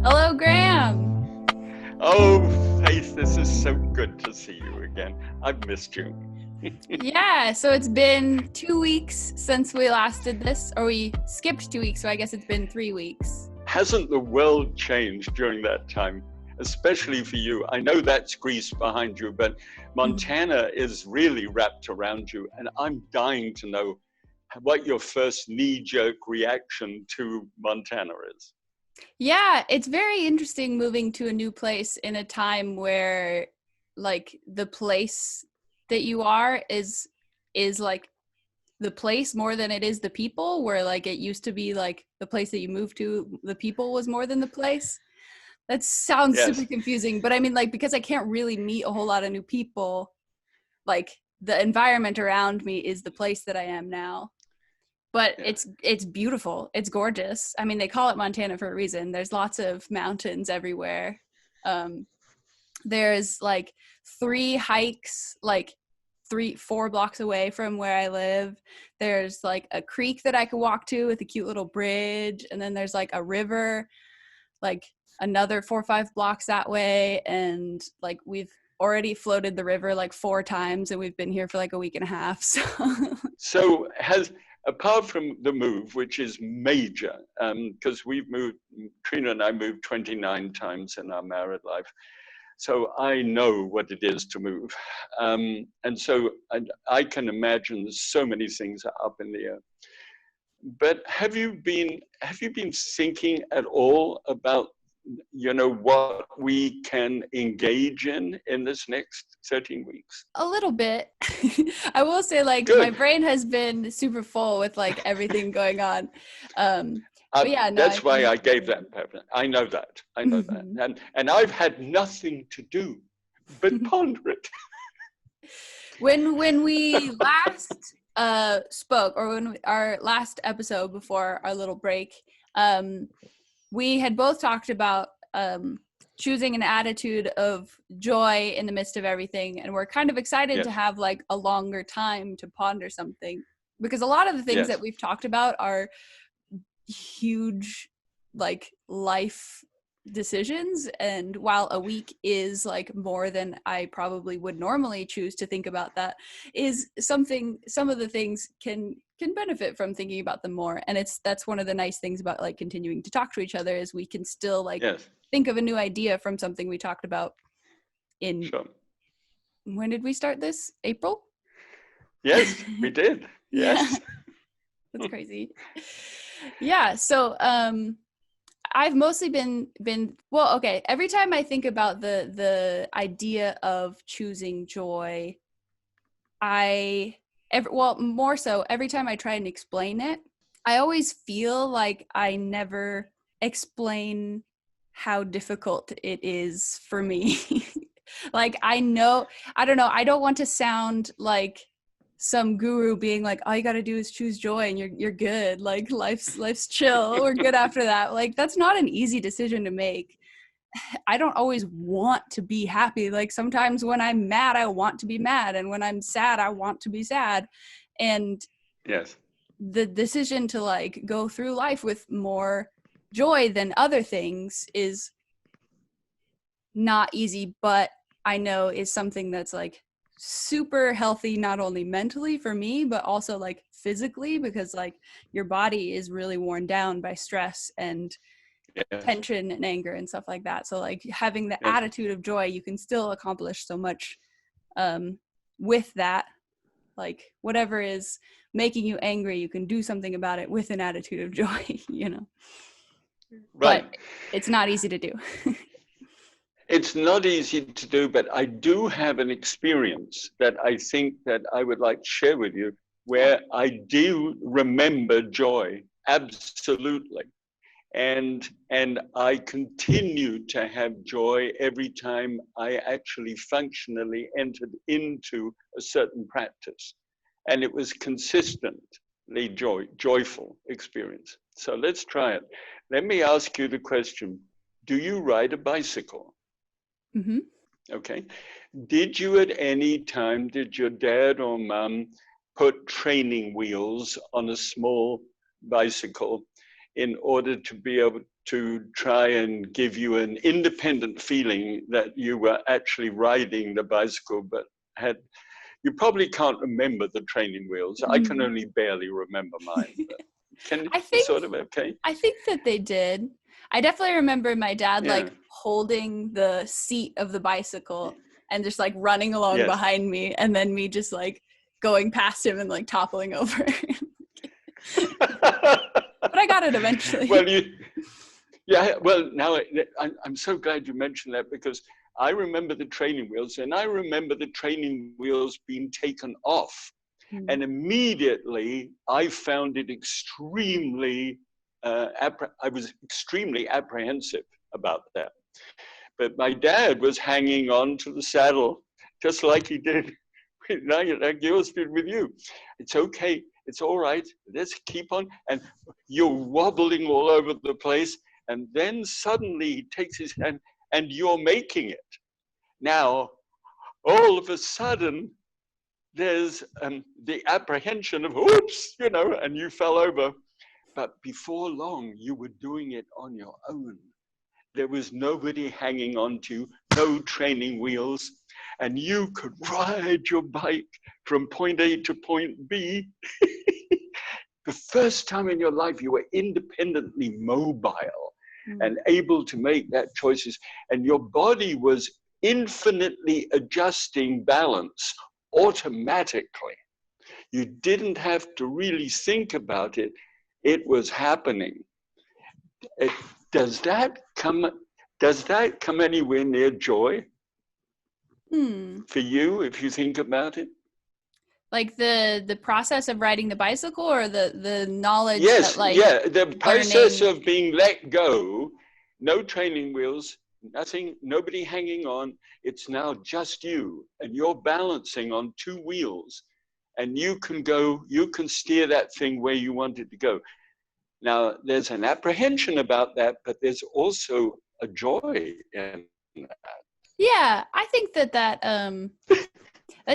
Hello, Graham. Oh, Faith, this is so good to see you again. I've missed you. Yeah, so it's been 2 weeks since we last did this, or we skipped 2 weeks, so I guess it's been 3 weeks. Hasn't the world changed during that time? Especially for you. I know that's Greece behind you, but Montana is really wrapped around you. And I'm dying to know what your first knee-jerk reaction to Montana is. Yeah, it's very interesting moving to a new place in a time where like the place that you are is like the place more than it is the people, where like it used to be like the place that you moved to, the people was more than the place. That sounds super Yes. confusing, but I mean, like, because I can't really meet a whole lot of new people, like the environment around me is the place that I am now. But Yeah. it's beautiful. It's gorgeous. I mean, they call it Montana for a reason. There's lots of mountains everywhere. Um, there's like 3 hikes, like 4 blocks away from where I live. There's like a creek that I could walk to with a cute little bridge, and then there's like a river, like another 4 or 5 blocks that way. And like we've already floated the river like 4 times, and we've been here for like a week and a half. So apart from the move, which is major, because we've moved, Trina and I moved 29 times in our married life. So I know what it is to move. And so I can imagine so many things are up in the air. But have you been thinking at all about, what we can engage in this next 13 weeks? A little bit. I will say, like, my Good. brain has been super full with like everything going on. But yeah, no, I That's why think I gave that preference. I know that. And I've had nothing to do but ponder it. when we last spoke, or when our last episode before our little break, we had both talked about choosing an attitude of joy in the midst of everything, and we're kind of excited to Yes. have like a longer time to ponder something, because a lot of the things Yes. that we've talked about are huge, like, life decisions. And while a week is like more than I probably would normally choose to think about, that is something, some of the things can benefit from thinking about them more. And that's one of the nice things about like continuing to talk to each other, is we can still like Yes. think of a new idea from something we talked about in, Sure. when did we start this? April? Yes, we did. Yeah. Yes. That's crazy. Yeah, so I've mostly been well, okay, every time I think about the idea of choosing joy, more so every time I try and explain it, I always feel like I never explain how difficult it is for me. Like, I know, I don't know, I don't want to sound like some guru being like, all you got to do is choose joy and you're good, like life's chill, we're good after that. Like, that's not an easy decision to make. I don't always want to be happy. Like, sometimes when I'm mad, I want to be mad, and when I'm sad, I want to be sad. And Yes. the decision to like go through life with more joy than other things is not easy, but I know is something that's like super healthy, not only mentally for me, but also like physically, because like your body is really worn down by stress and Yes. tension and anger and stuff like that. So like having the Yes. attitude of joy, you can still accomplish so much with that. Like, whatever is making you angry, you can do something about it with an attitude of joy, you know. Right. But it's not easy to do. It's not easy to do, but I do have an experience that I think that I would like to share with you, where I do remember joy, absolutely. And I continue to have joy every time I actually functionally entered into a certain practice. And it was consistently joyful experience. So let's try it. Let me ask you the question. Do you ride a bicycle? Mm-hmm. Okay. Did you at any time, did your dad or mom put training wheels on a small bicycle in order to be able to try and give you an independent feeling that you were actually riding the bicycle, but you probably can't remember the training wheels. I can Mm. only barely remember mine, but can I you think sort of okay? I think that they did. I definitely remember my dad Yeah. like holding the seat of the bicycle and just like running along Yes. behind me, and then me just like going past him and like toppling over. But I got it Well, eventually. yeah, well, now I'm so glad you mentioned that, because I remember the training wheels, and I remember the training wheels being taken off. Mm. And immediately I found it extremely, I was extremely apprehensive about that. But my dad was hanging on to the saddle, just like he did, like yours did with you. It's okay, it's all right, let's keep on. And you're wobbling all over the place. And then suddenly he takes his hand and you're making it. Now, all of a sudden, there's the apprehension of, oops, and you fell over. But before long, you were doing it on your own. There was nobody hanging on to you, no training wheels, and you could ride your bike from point A to point B. The first time in your life you were independently mobile and able to make that choices, and your body was infinitely adjusting balance automatically. You didn't have to really think about it. It was happening. Does that come anywhere near joy for you, if you think about it? Like the process of riding the bicycle, or the knowledge that Yes, like yeah. The process learning. of being let go, no training wheels, nothing, nobody hanging on. It's now just you, and you're balancing on two wheels, and you can steer that thing where you want it to go. Now, there's an apprehension about that, but there's also a joy in that. Yeah, I think that that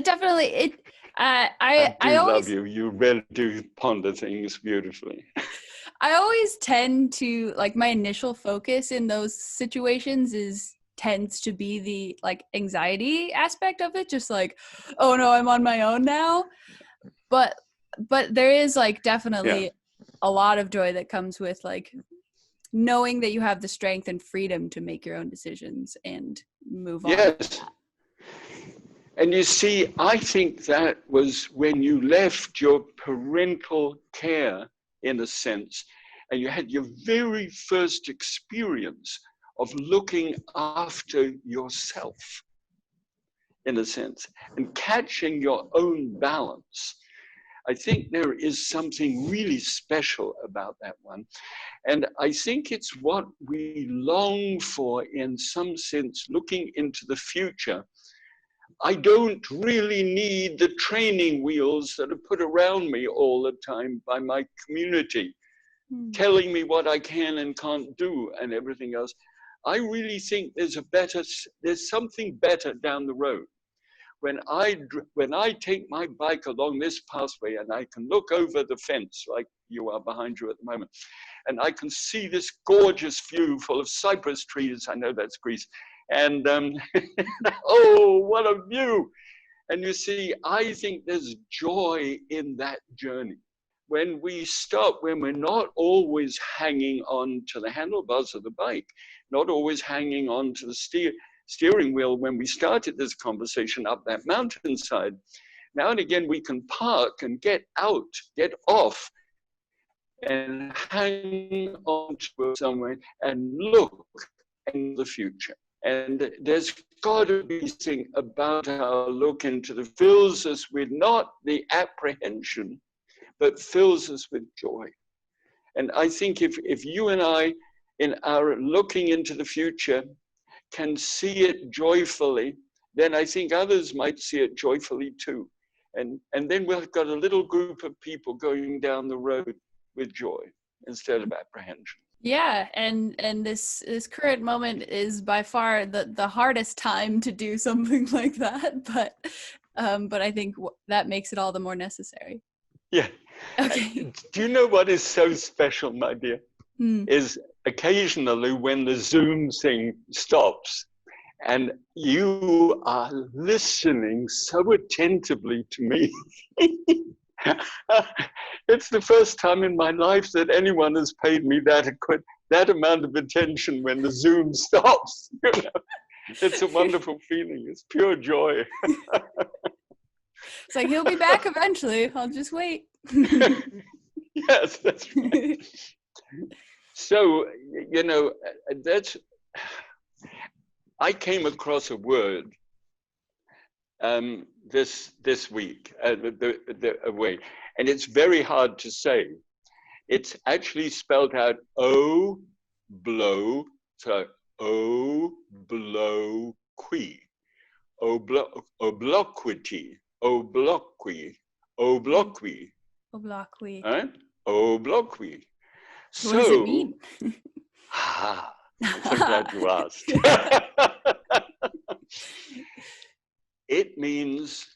definitely it. I I do love always you. You really do ponder things beautifully. I always tend to like, my initial focus in those situations tends to be the like anxiety aspect of it, just like, oh no, I'm on my own now. But there is like Yeah. definitely a lot of joy that comes with like knowing that you have the strength and freedom to make your own decisions and move on. Yes. And you see, I think that was when you left your parental care, in a sense, and you had your very first experience of looking after yourself, in a sense, and catching your own balance. I think there is something really special about that one. And I think it's what we long for, in some sense, looking into the future. I don't really need the training wheels that are put around me all the time by my community, telling me what I can and can't do and everything else. I really think there's something better down the road. When I take my bike along this pathway and I can look over the fence, like you are behind you at the moment, and I can see this gorgeous view full of cypress trees. I know that's Greece. And oh, what a view. And you see, I think there's joy in that journey. When we stop, when we're not always hanging on to the handlebars of the bike, not always hanging on to the steering wheel. When we started this conversation up that mountainside, now and again we can park and get out, get off, and hang on to somewhere and look in the future. And there's got to be something about our look into the fills us with not the apprehension, but fills us with joy. And I think if you and I, in our looking into the future, can see it joyfully, then I think others might see it joyfully too. And then we've got a little group of people going down the road with joy instead of apprehension. Yeah, and this current moment is by far the hardest time to do something like that, but I think that makes it all the more necessary. Yeah. Okay. Do you know what is so special, my dear? Is occasionally when the Zoom thing stops and you are listening so attentively to me. It's the first time in my life that anyone has paid me that amount of attention when the Zoom stops. You know? It's a wonderful feeling. It's pure joy. It's like, he'll be back eventually. I'll just wait. Yes, that's right. So, you know, I came across a word this week, a way, and it's very hard to say. It's actually spelled out O blow, so O blow qui, obloquity, obloqui, obloqui, Oblaqui. right? Obloqui. What does it So, mean? I'm so glad you asked. It means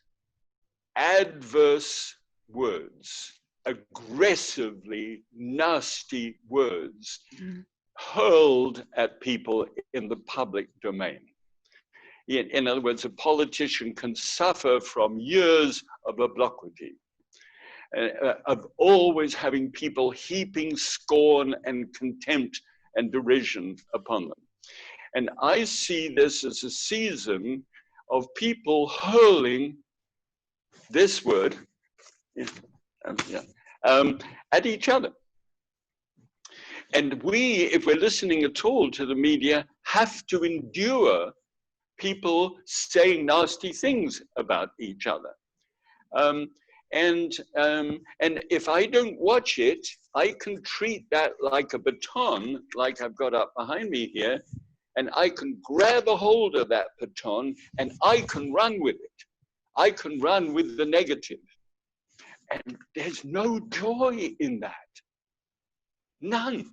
adverse words, aggressively nasty words hurled at people in the public domain. In other words, a politician can suffer from years of obloquity, of always having people heaping scorn and contempt and derision upon them. And I see this as a season of people hurling this word at each other. And we, if we're listening at all to the media, have to endure people saying nasty things about each other. And if I don't watch it, I can treat that like a baton, like I've got up behind me here, and I can grab a hold of that baton and I can run with it. I can run with the negative. And there's no joy in that. None.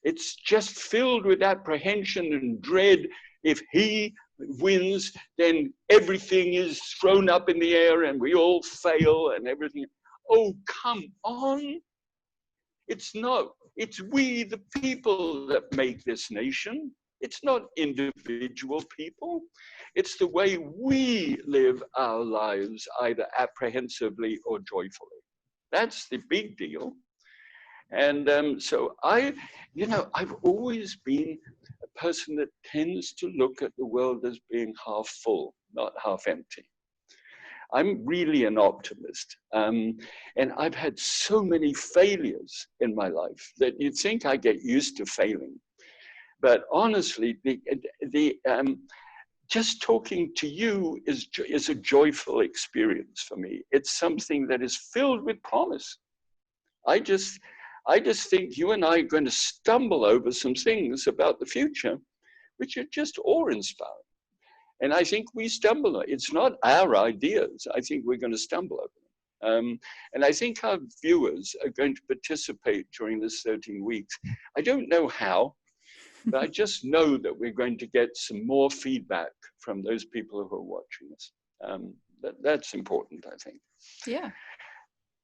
It's just filled with apprehension and dread. If he wins, then everything is thrown up in the air and we all fail and everything. Oh, come on. It's not. It's we, the people, that make this nation. It's not individual people. It's the way we live our lives, either apprehensively or joyfully. That's the big deal. And so I've always been a person that tends to look at the world as being half full, not half empty. I'm really an optimist. And I've had so many failures in my life that you'd think I get used to failing. But honestly, just talking to you is a joyful experience for me. It's something that is filled with promise. I just think you and I are going to stumble over some things about the future, which are just awe-inspiring. And I think we stumble. It's not our ideas. I think we're going to stumble over them. And I think our viewers are going to participate during this 13 weeks. I don't know how, but I just know that we're going to get some more feedback from those people who are watching us. That's important, I think. Yeah.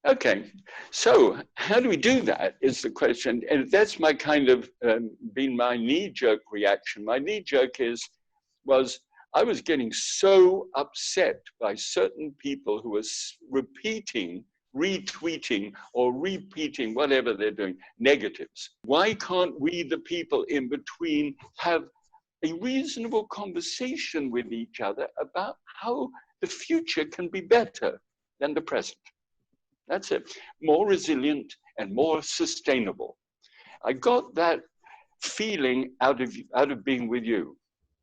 Okay, so how do we do that is the question. And that's my kind of been my knee-jerk reaction. My knee-jerk was I was getting so upset by certain people who were retweeting or repeating whatever they're doing, negatives. Why can't we, the people in between, have a reasonable conversation with each other about how the future can be better than the present? That's it. More resilient and more sustainable. I got that feeling out of being with you.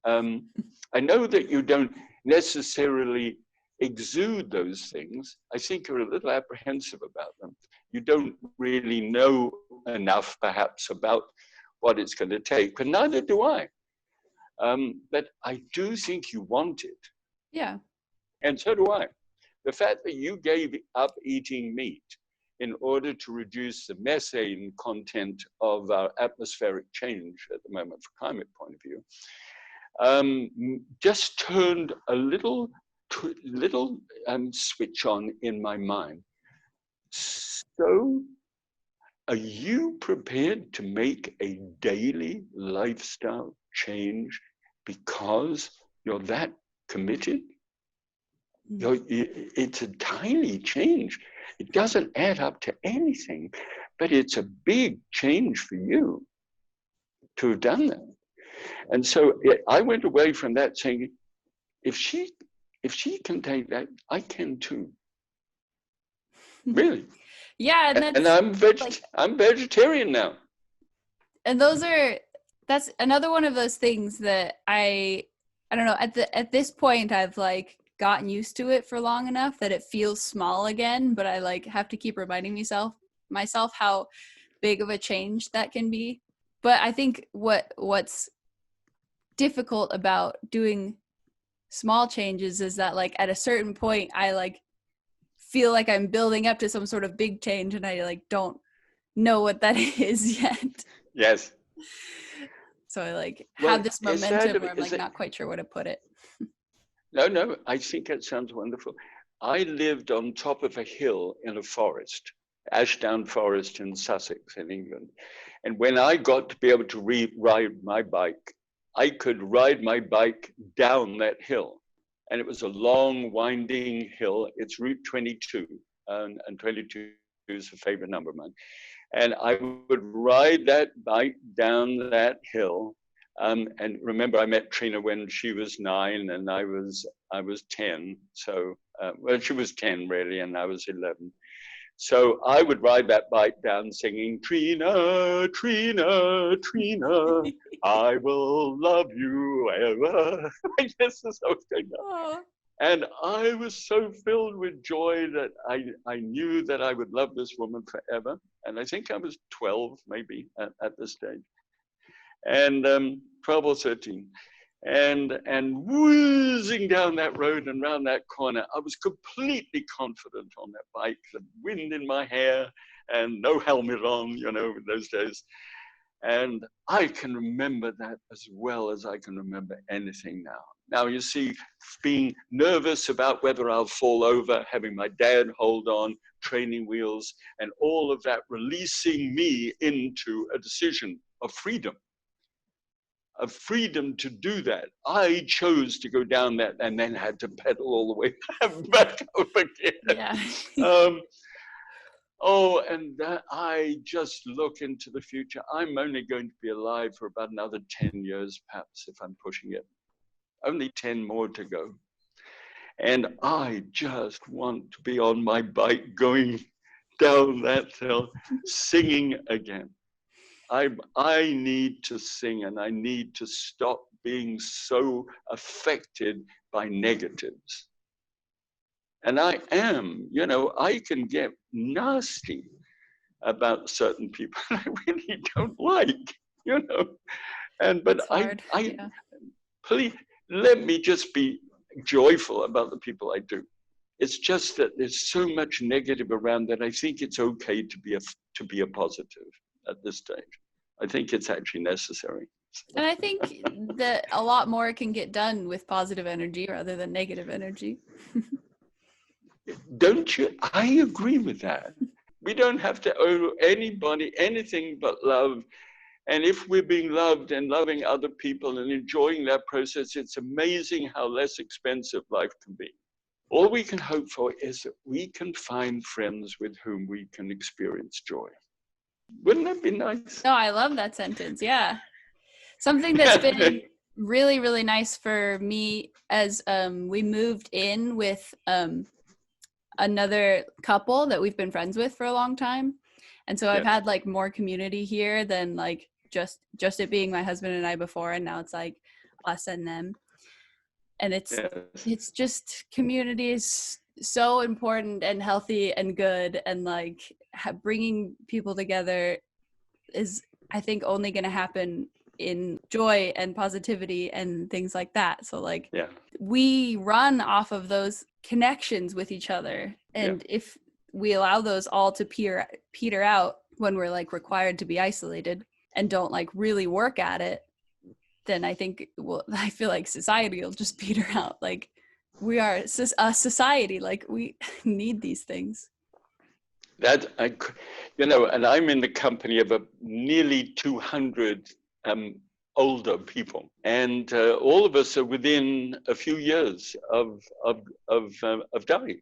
I know that you don't necessarily exude those things. I think you're a little apprehensive about them. You don't really know enough, perhaps, about what it's going to take, but neither do I. But I do think you want it. Yeah. And so do I. The fact that you gave up eating meat in order to reduce the methane content of our atmospheric change at the moment, from climate point of view, just turned a little switch on in my mind. So are you prepared to make a daily lifestyle change because you're that committed? It's a tiny change. It doesn't add up to anything, but it's a big change for you to have done that. And so I went away from that saying, if she can take that, I can too. Really. Yeah, and And that's like, I'm vegetarian now. and that's another one of those things that I don't know, at this point I've like gotten used to it for long enough that it feels small again, but I like have to keep reminding myself how big of a change that can be. But I think what's difficult about doing small changes is that like at a certain point I like feel like I'm building up to some sort of big change and I like don't know what that is yet. Yes. So I like Well, have this momentum where I'm like is it, not quite sure where to put it. no, I think it sounds wonderful. I lived on top of a hill in a forest, Ashdown Forest in Sussex in England. And when I got to be able to ride my bike, I could ride my bike down that hill. And it was a long, winding hill. It's Route 22, and 22 is a favorite number of mine. And I would ride that bike down that hill. And remember, I met Trina when she was 9, and I was 10. So, well, she was 10 really, and I was 11. So I would ride that bike down singing, Trina, Trina, Trina, I will love you ever. Like this is how it's going on. And I was so filled with joy that I knew that I would love this woman forever. And I think I was 12 maybe at this stage. And 12 or 13. And whizzing down that road and round that corner, I was completely confident on that bike, the wind in my hair and no helmet on, you know, in those days. And I can remember that as well as I can remember anything now. Now, you see, being nervous about whether I'll fall over, having my dad hold on, training wheels, and all of that releasing me into a decision of freedom to do that. I chose to go down that and then had to pedal all the way back up again. Yeah. Oh, and that I just look into the future. I'm only going to be alive for about another 10 years, perhaps, if I'm pushing it. Only 10 more to go. And I just want to be on my bike going down that hill, singing again. I need to sing, and I need to stop being so affected by negatives. And I am, you know, I can get nasty about certain people I really don't like, you know. But It's hard. Yeah. please let me just be joyful about the people I do. It's just that there's so much negative around that I think it's okay to be a positive at this stage. I think it's actually necessary. And I think that a lot more can get done with positive energy rather than negative energy. Don't you? I agree with that. We don't have to owe anybody anything but love. And if we're being loved and loving other people and enjoying that process, it's amazing how less expensive life can be. All we can hope for is that we can find friends with whom we can experience joy. Wouldn't that be nice? No, I love that sentence. Yeah. Something that's been really, really nice for me as we moved in with another couple that we've been friends with for a long time. And so I've had like more community here than like just it being my husband and I before, and now it's like us and them. And it's just, community is so important and healthy and good, and like bringing people together is, I think, only going to happen in joy and positivity and things like that. So like we run off of those connections with each other, and if we allow those all to peter out when we're like required to be isolated and don't like really work at it, then I think, well, I feel like society will just peter out. Like we are a society, like we need these things. That and I'm in the company of nearly 200 older people, and all of us are within a few years of dying.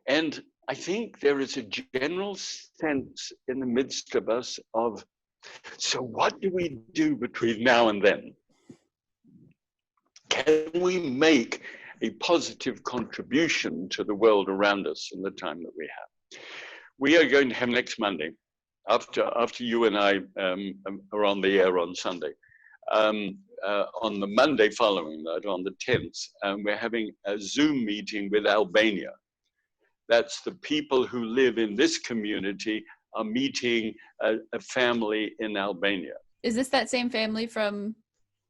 And I think there is a general sense in the midst of us of, so what do we do between now and then? Can we make a positive contribution to the world around us in the time that we have? We are going to have next Monday, after you and I are on the air on Sunday, on the Monday following that, on the 10th, we're having a Zoom meeting with Albania. That's the people who live in this community are meeting a family in Albania. Is this that same family from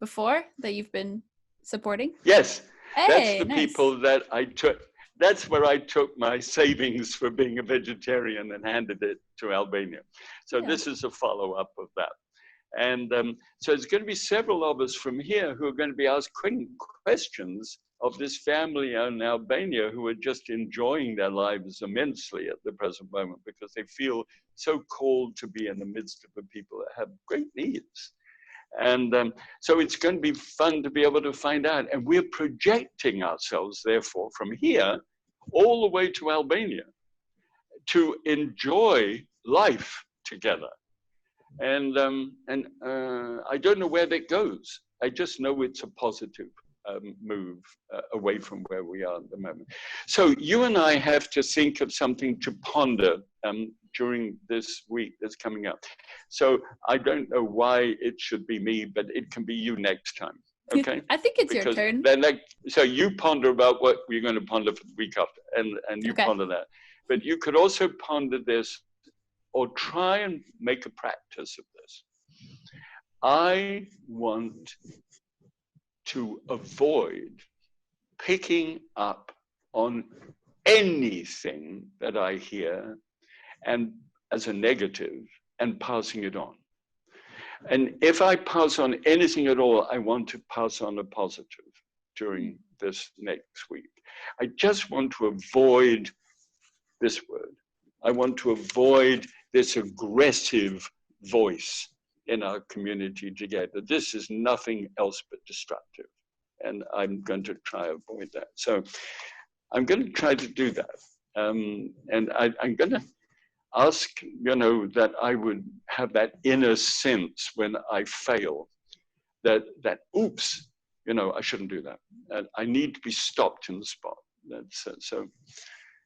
before that you've been supporting? Yes, hey, that's the nice. people that I took. That's where I took my savings for being a vegetarian and handed it to Albania. So this is a follow-up of that. And so there's going to be several of us from here who are going to be asking questions of this family in Albania who are just enjoying their lives immensely at the present moment because they feel so called to be in the midst of the people that have great needs. And so it's going to be fun to be able to find out. And we're projecting ourselves, therefore, from here all the way to Albania to enjoy life together. And I don't know where that goes. I just know it's a positive move away from where we are at the moment. So you and I have to think of something to ponder during this week that's coming up. So I don't know why it should be me, but it can be you next time. Okay? I think it's your turn. Then so you ponder about what we're going to ponder for the week after, and you ponder that. But you could also ponder this or try and make a practice of this. I want to avoid picking up on anything that I hear and as a negative and passing it on. And if I pass on anything at all, I want to pass on a positive during this next week. I just want to avoid this word. I want to avoid this aggressive voice in our community together. This is nothing else but destructive. And I'm going to try to avoid that. So I'm going to try to do that. And I'm going to ask, that I would have that inner sense when I fail, that oops, I shouldn't do that. And I need to be stopped in the spot. That's so.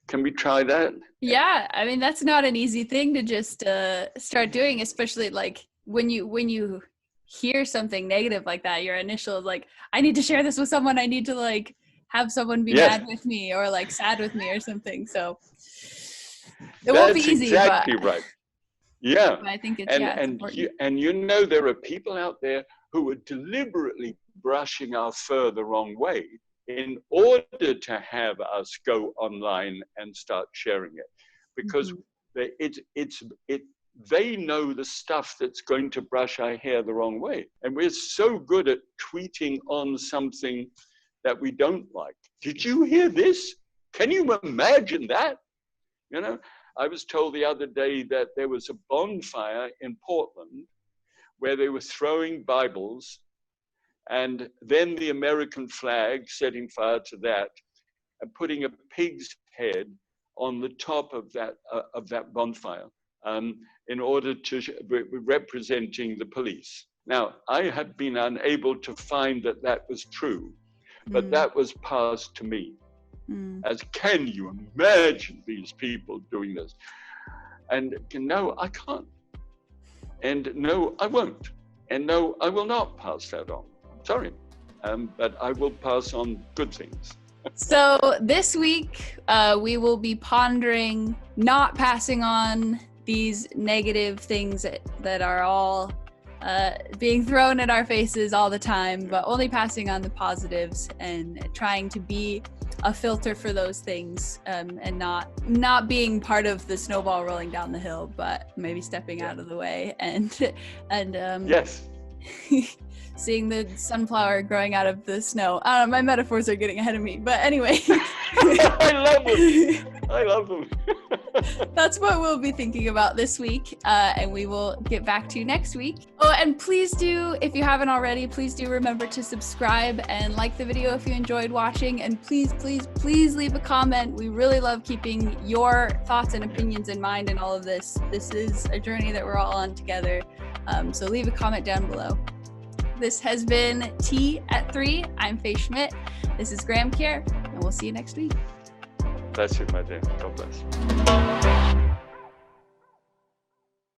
Can we try that? Yeah, I mean, that's not an easy thing to just start doing, especially like when you hear something negative like that, your initial is like, I need to share this with someone. I need to like have someone be mad with me or like sad with me or something. So it won't be easy. That's exactly right. Yeah. I think it's, important. There are people out there who are deliberately brushing our fur the wrong way in order to have us go online and start sharing it, because they know the stuff that's going to brush our hair the wrong way. And we're so good at tweeting on something that we don't like. Did you hear this? Can you imagine that? I was told the other day that there was a bonfire in Portland where they were throwing Bibles and then the American flag, setting fire to that, and putting a pig's head on the top of that bonfire in order to representing the police. Now, I have been unable to find that was true, but that was passed to me. As, can you imagine these people doing this? And no, I can't. And no, I won't. And no, I will not pass that on. Sorry, but I will pass on good things. So this week, we will be pondering not passing on these negative things that are all being thrown at our faces all the time, but only passing on the positives and trying to be a filter for those things, and not being part of the snowball rolling down the hill, but maybe stepping out of the way and yes. Seeing the sunflower growing out of the snow. I don't know, my metaphors are getting ahead of me, but anyway. I love it. I love them. That's what we'll be thinking about this week, and we will get back to you next week. Oh, and please do, if you haven't already, please do remember to subscribe and like the video if you enjoyed watching, and please, please, please leave a comment. We really love keeping your thoughts and opinions in mind in all of this. This is a journey that we're all on together, so leave a comment down below. This has been Tea at 3. I'm Faye Schmidt. This is Graham Care, and we'll see you next week. Bless you, my dear. God bless.